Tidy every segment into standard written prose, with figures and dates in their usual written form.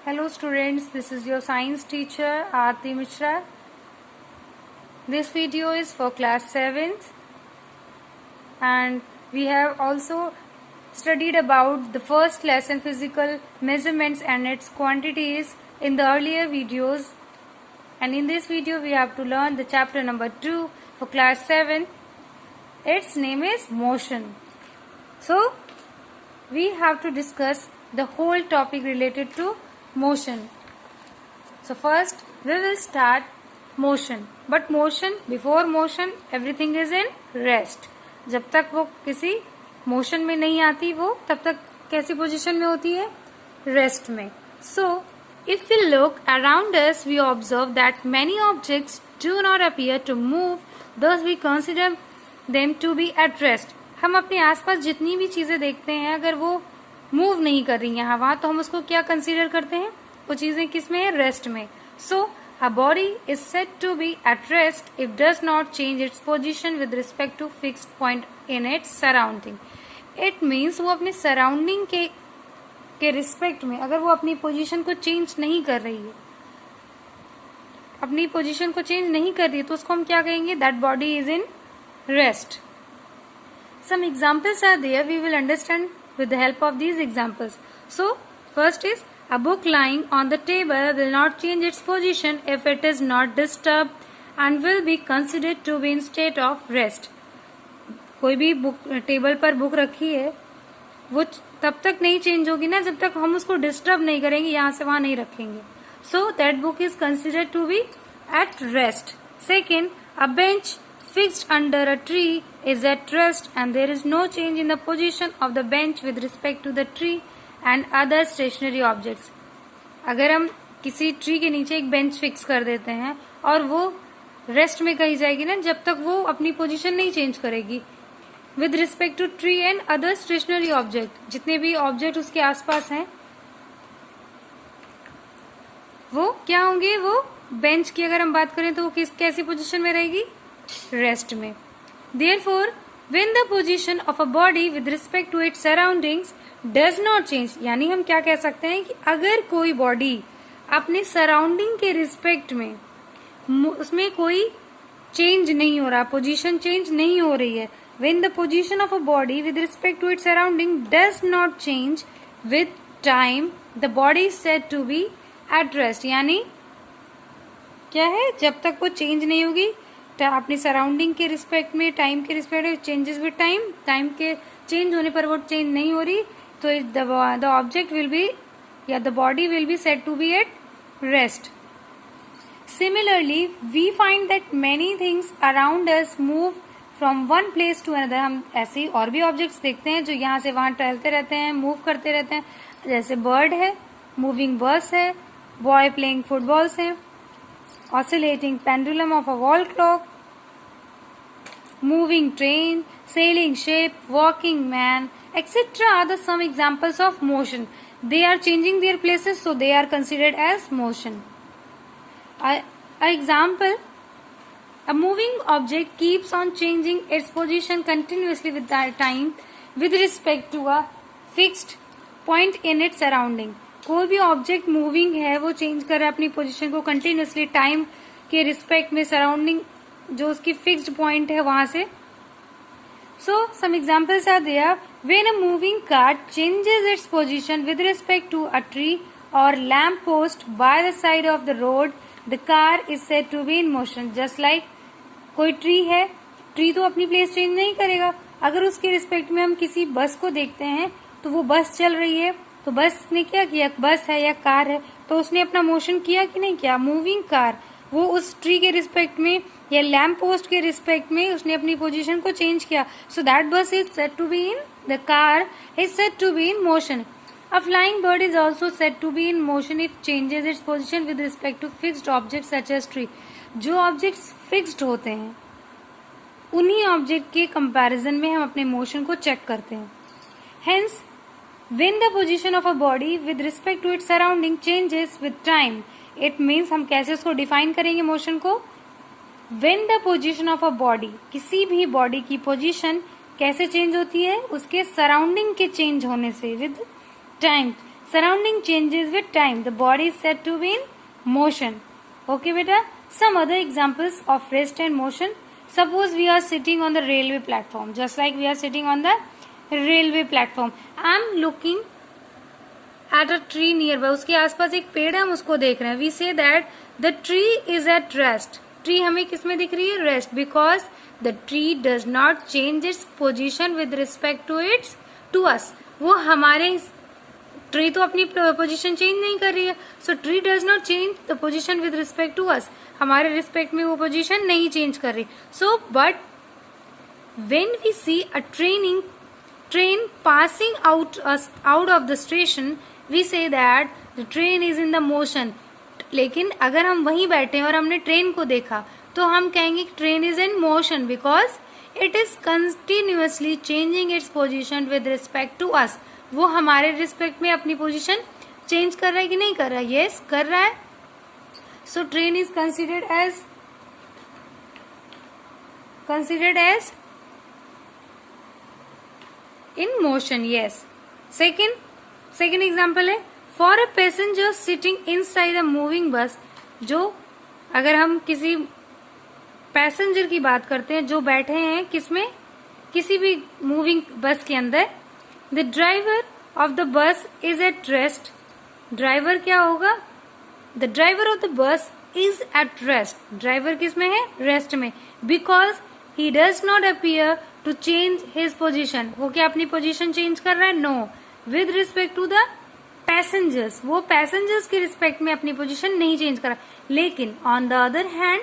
Hello students, this is your science teacher Aarti Mishra. This video is for class 7th and we have also studied about the first lesson physical measurements and its quantities in the earlier videos, and in this video we have to learn the chapter number 2 for class 7. Its name is motion. So we have to discuss the whole topic related to motion. So first we will start motion. But motion, before motion everything is in rest. जब तक वो किसी motion में नहीं आती वो तब तक कैसी पोजीशन में होती है? रेस्ट में. So if we look around us we observe that many objects do not appear to move, thus we consider them to be at rest. हम अपने आसपास जितनी भी चीजें देखते हैं अगर वो मूव नहीं कर रही हैं वहां तो हम उसको क्या कंसीडर करते हैं? वो चीजें किस में है? रेस्ट में. सो a body is said to be at rest if does not change its position with respect to fixed point in its surrounding. It means वो अपने सराउंडिंग के रिस्पेक्ट में अगर वो अपनी पोजीशन को चेंज नहीं कर रही है, अपनी पोजीशन को चेंज नहीं कर रही है तो उसको हम क्या कहेंगे? That body is in rest. Some examples are there. We will understand with the help of these examples. So, first is a book lying on the table will not change its position if it is not disturbed and will be considered to be in state of rest. कोई भी book table पर book रखी है वो तब तक नहीं change होगी ना जब तक हम उसको डिस्टर्ब नहीं करेंगे, यहाँ से वहां नहीं रखेंगे. So that book is considered to be at rest. Second, a bench fixed under a tree is at rest and there is no change in the position of the bench with respect to the tree and other stationary objects. अगर हम किसी tree के नीचे एक bench fix कर देते हैं और वो रेस्ट में कही जाएगी ना जब तक वो अपनी पोजीशन नहीं चेंज करेगी with respect to tree and other stationary object. जितने भी ऑब्जेक्ट उसके आसपास हैं वो क्या होंगे? वो बेंच की अगर हम बात करें तो वो कैसी पोजीशन में रहेगी? रेस्ट में. Therefore, when the position of a body with respect to its surroundings does not change, यानी हम क्या कह सकते हैं कि अगर कोई बॉडी अपने सराउंडिंग के रिस्पेक्ट में उसमें कोई चेंज नहीं हो रहा, पोजीशन चेंज नहीं हो रही है. When the position of a body with respect to its surrounding does not change with time, the body is said to be at rest. यानी क्या है? जब तक वो चेंज नहीं होगी अपनी सराउंडिंग के रिस्पेक्ट में, टाइम के रिस्पेक्ट में, चेंजेस विद टाइम के चेंज होने पर वो चेंज नहीं हो रही तो द ऑब्जेक्ट विल बी या the body will be said to be at rest. Similarly we find that many things around us move from one place to another. हम ऐसे ही और भी ऑब्जेक्ट्स देखते हैं जो यहाँ से वहां टहलते रहते हैं, मूव करते रहते हैं. जैसे बर्ड है, मूविंग बस है, बॉय प्लेइंग फुटबॉल्स है, oscillating pendulum of a wall clock, moving train, sailing ship, walking man, etc. are the some examples of motion. They are changing their places, so they are considered as motion. An example: a moving object keeps on changing its position continuously with time with respect to a fixed point in its surrounding. कोई भी object moving है वो change कर रहा है अपनी position को continuously time के रिस्पेक्ट में, सराउंडिंग जो उसकी फिक्स्ड पॉइंट है वहां से. So some examples are there. When a moving car changes its position with respect to a tree और lamp post by the side of the road, the car is said to be in motion. Just like कोई tree है, tree तो अपनी place change नहीं करेगा. अगर उसके respect में हम किसी बस को देखते हैं तो वो बस चल रही है तो बस ने क्या किया? बस है या कार है तो उसने अपना मोशन किया कि नहीं किया? मूविंग कार वो उस ट्री के रिस्पेक्ट में या लैम्प पोस्ट के रिस्पेक्ट में उसने अपनी पोजीशन को चेंज किया. So that bus is said to be in, the car is said to be in motion. A flying bird is also said to be in motion if changes its position with respect to fixed object such as tree. जो object fixed होते हैं उन्हीं object के comparison में हम अपने motion को check करते हैं. Hence when the position of a body with respect to its surrounding changes with time, it means हम कैसे उसको डिफाइन करेंगे मोशन को? when the position of a body, किसी भी बॉडी की पोजीशन कैसे चेंज होती है? उसके सराउंडिंग के चेंज होने से with time. Surrounding changes with time. The body is said to be in motion. Okay, beta. Some other examples of rest and motion. Suppose we are sitting on the railway platform. Just like we are sitting on the railway platform. I am looking at a tree nearby. उसके आसपास एक पेड़ है, हम उसको देख रहे हैं. We say that the tree is at rest. Tree हमें किस में दिख रही है? Rest. Because the tree does not change its position with respect to us. वो हमारे ट्री तो अपनी पोजीशन चेंज नहीं कर रही है. So tree does not change the position with respect to us. हमारे रिस्पेक्ट में वो पोजीशन नहीं चेंज कर रही. So but when we see a train passing out of the station, we say that the train is in the motion. लेकिन अगर हम वहीं बैठे और हमने ट्रेन को देखा तो हम कहेंगे train is in motion because it is continuously changing its position with respect to us. वो हमारे रिस्पेक्ट में अपनी पोजीशन चेंज कर रहा है कि नहीं कर रहा है? यस, कर रहा है. So train is considered as in motion. Yes. Second example है for a passenger sitting inside a moving bus. जो अगर हम किसी पैसेंजर की बात करते हैं जो बैठे हैं किसमें, किसी भी मूविंग बस के अंदर, the driver of the bus is at rest. Driver क्या होगा? The driver of the bus is at rest. Driver किसमें है? रेस्ट में. Because he does not appear to change his position. वो क्या अपनी पोजिशन चेंज कर रहा है? No. With respect to the passengers. वो पैसेंजर्स के रिस्पेक्ट में अपनी पोजिशन नहीं चेंज कर रहा. लेकिन on the other hand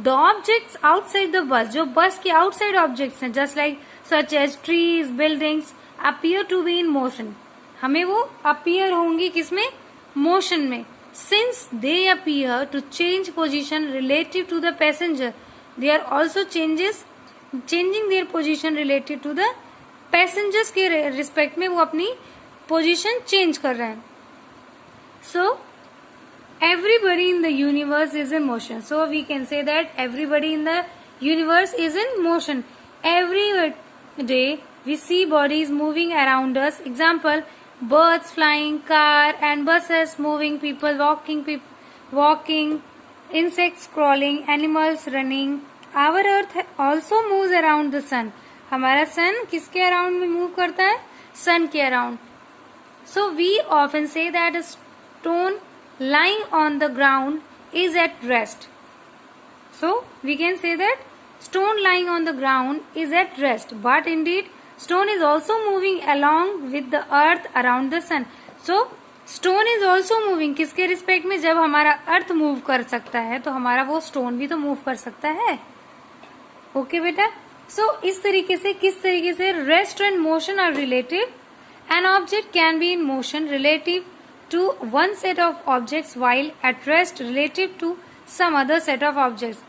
the objects outside the bus, जो बस के आउटसाइड ऑब्जेक्ट्स हैं, just like such as trees, buildings, appear to be in motion. हमें वो appear होंगी किसमें? motion में. Since they appear to change position relative to the passenger, they are also changing their position relative to the passengers के respect में वो अपनी position change कर रहे हैं. So everybody in the universe is in motion. So we can say that everybody in the universe is in motion. Every day we see bodies moving around us. Example, birds flying, car and buses moving, people walking, insects crawling, animals running. Our earth also moves around the sun. हमारा sun किसके around में move करता है? sun के around. So we often say that a stone lying on the ground is at rest. So we can say that stone lying on the ground is at rest. But indeed stone is also moving along with the earth around the sun. So stone is also moving. किसके respect में? जब हमारा अर्थ move कर सकता है तो हमारा वो स्टोन भी तो मूव कर सकता है. ओके बेटा. सो इस तरीके से किस तरीके से rest and motion are relative. An object can be in motion relative to one set of objects while at rest relative to some other set of objects.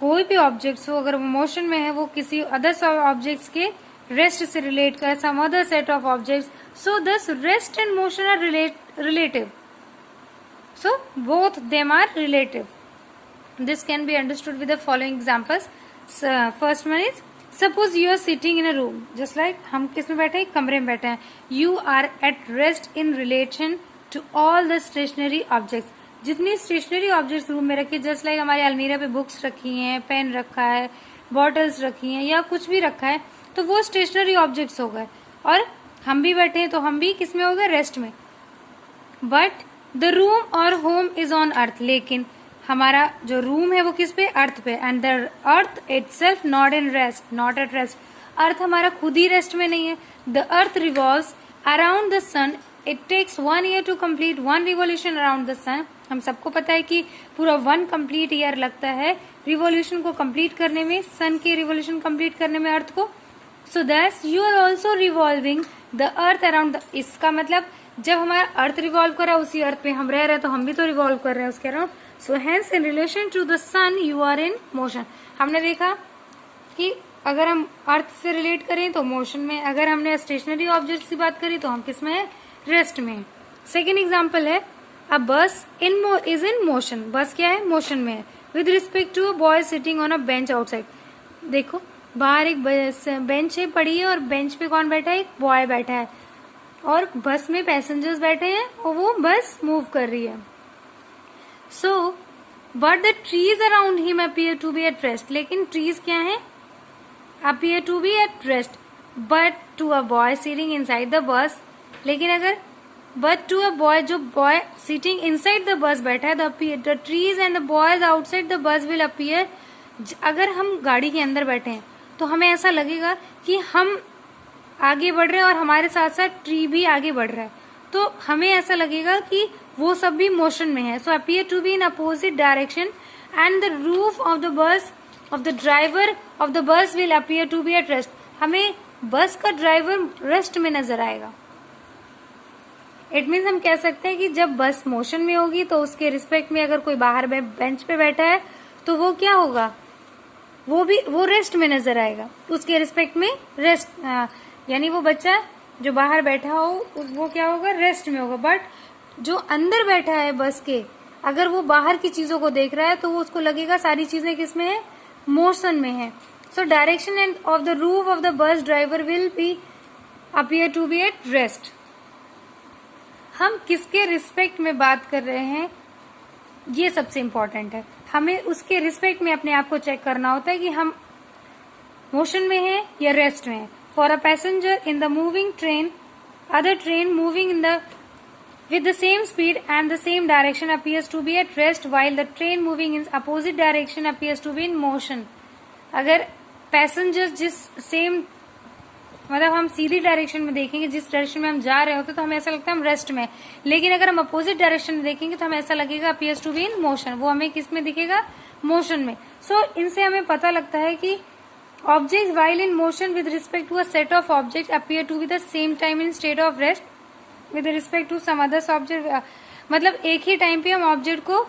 कोई भी ऑब्जेक्ट्स हो अगर वो मोशन में है वो किसी अदर ऑब्जेक्ट्स के रेस्ट से रिलेट कर some other set of objects. So thus rest and motion are relative. So both them are relative. This can be understood with the following examples. First one is suppose you are sitting in a room. Just like हम किस में बैठे हैं? कमरे में बैठे हैं. You are at rest in relation to all the stationary objects. जितनी स्टेशनरी ऑब्जेक्ट्स रूम में रखी, जस्ट लाइक हमारे अलमीरा पे बुक्स रखी हैं, पेन रखा है, बॉटल्स रखी हैं या कुछ भी रखा है, तो वो स्टेशनरी ऑब्जेक्ट्स हो गए. और हम भी बैठे हैं तो हम भी किस में हो गए? रेस्ट में. बट द रूम और होम इज ऑन अर्थ. लेकिन हमारा जो रूम है वो किस पे? अर्थ पे. And the earth itself not in rest, not at rest. Earth हमारा खुद ही रेस्ट में नहीं है. The earth revolves around the sun. It takes 1 year to complete 1 revolution around the sun. हम सबको पता है कि पूरा 1 कंप्लीट ईयर लगता है रिवोल्यूशन को कंप्लीट करने में, सन के रिवोल्यूशन कंप्लीट करने में अर्थ को. So that you are also revolving the earth around. इसका मतलब जब हमारा अर्थ रिवॉल्व कर रहा है उसी अर्थ पे हम रह रहे हैं तो हम भी तो रिवॉल्व कर रहे हैं उसके around. So hence in relation to the sun you are in motion. हमने देखा कि अगर हम अर्थ से रिलेट करें तो मोशन में, अगर हमने स्टेशनरी ऑब्जेक्ट की बात करी तो हम किस में है? रेस्ट में. सेकेंड एग्जाम्पल है अ बस इज इन मोशन. बस क्या है? मोशन में है. With respect to a boy sitting on a bench outside. देखो बाहर एक बेंच है पड़ी है और बेंच पे कौन बैठा है? एक बॉय बैठा है. और बस में पैसेंजर्स बैठे हैं और वो बस मूव कर रही है. So but the trees around him appear to be at rest. लेकिन ट्रीज क्या है? Appear to be at rest. But to a boy sitting inside the bus. लेकिन अगर बट टू अ बॉय, जो boy sitting inside the bus बैठा है, the trees and the boys outside the bus will appear. अगर हम गाड़ी के अंदर बैठे हैं तो हमें ऐसा लगेगा कि हम आगे बढ़ रहे हैं और हमारे साथ साथ ट्री भी आगे बढ़ रहा है, तो हमें ऐसा लगेगा कि वो सब भी मोशन में है. So appear to be in opposite direction and the roof of the bus of the driver of the bus will appear to be at rest. हमें बस का ड्राइवर रेस्ट में नजर आएगा. इट मीन्स हम कह सकते हैं कि जब बस मोशन में होगी तो उसके रिस्पेक्ट में अगर कोई बाहर बेंच पे बैठा है तो वो क्या होगा? वो रेस्ट में नजर आएगा. उसके रिस्पेक्ट में रेस्ट, यानी वो बच्चा जो बाहर बैठा हो वो क्या होगा? रेस्ट में होगा. बट जो अंदर बैठा है बस के, अगर वो बाहर की चीजों को देख रहा है तो वो उसको लगेगा सारी चीजें किस में है? मोशन में है. So direction and of the roof of the bus driver will be appear to be at rest. हम किसके रिस्पेक्ट में बात कर रहे हैं, ये सबसे इंपॉर्टेंट है. हमें उसके रिस्पेक्ट में अपने आप को चेक करना होता है कि हम मोशन में हैं या रेस्ट में हैं. For a passenger in the moving train, other train moving in the with the same speed and the same direction appears to be at rest, while the train moving in opposite direction appears to be in motion. अगर passenger जिस same, मतलब हम सीधी direction में देखेंगे, जिस direction में हम जा रहे होते तो हमें ऐसा लगता है हम रेस्ट में. लेकिन अगर हम अपोजिट डायरेक्शन में देखेंगे तो हमें ऐसा लगेगा appears to be in motion. वो हमें किस में दिखेगा? मोशन में. सो इनसे हमें पता लगता है कि object while in motion with respect to a set of object appear to be the same time in state of rest with respect to some others object. मतलब एक ही टाइम पे हम ऑब्जेक्ट को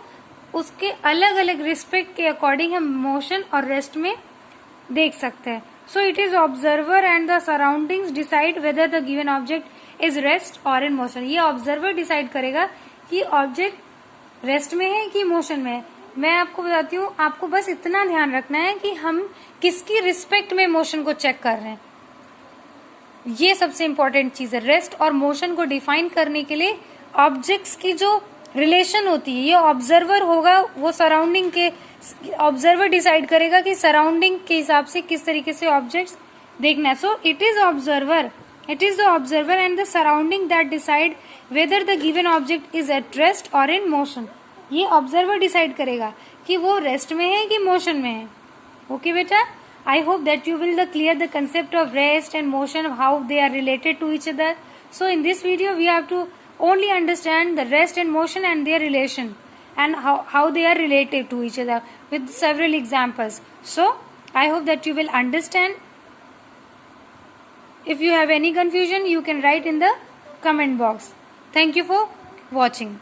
उसके अलग अलग रिस्पेक्ट के अकॉर्डिंग हम मोशन और रेस्ट में देख सकते हैं. So it is observer and the surroundings decide whether the given object is rest or in motion. ये observer decide करेगा कि object rest में है कि motion में है. मैं आपको बताती हूँ, आपको बस इतना ध्यान रखना है कि हम किसकी रिस्पेक्ट में मोशन को चेक कर रहे हैं. ये सबसे इंपॉर्टेंट चीज है. रेस्ट और मोशन को डिफाइन करने के लिए ऑब्जेक्ट्स की जो रिलेशन होती है, ये ऑब्जर्वर होगा, वो सराउंडिंग के ऑब्जर्वर डिसाइड करेगा कि सराउंडिंग के हिसाब से किस तरीके से ऑब्जेक्ट्स देखना है. So it is the observer and the surrounding that decide whether the given object is at rest और इन मोशन. ये ऑब्जर्वर डिसाइड करेगा कि वो रेस्ट में है कि मोशन में है. ओके बेटा, I hope that you will clear the concept of rest and motion, how they are related to each other. So in this video we have to only understand the rest and motion and their relation and how they are related to each other with several examples. So I hope that you will understand. If you have any confusion, you can write in the comment box. Thank you for watching.